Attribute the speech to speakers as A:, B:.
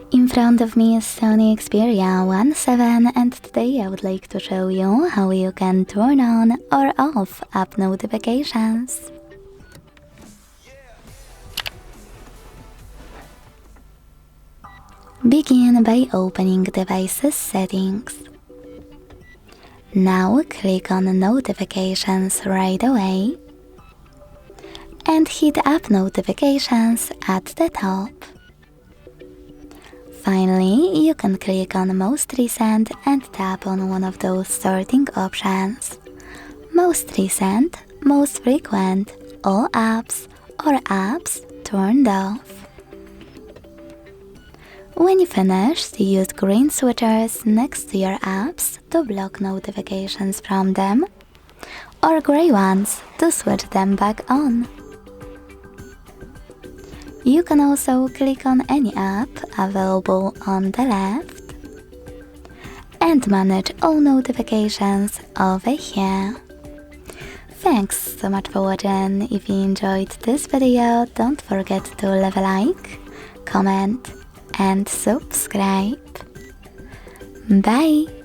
A: In front of me is SONY Xperia VII, and today I would like to show you how you can turn on or off app notifications. Begin by opening Devices Settings. Now click on Notifications right away and hit App Notifications at the top. Finally, you can click on Most Recent and tap on one of those sorting options. Most Recent, Most Frequent, All Apps, or Apps Turned Off. When you finish, use green switches next to your apps to block notifications from them, or gray ones to switch them back on. You can also click on any app available on the left and manage all notifications over here. Thanks so much for watching. If you enjoyed this video, don't forget to leave a like, comment and subscribe. Bye!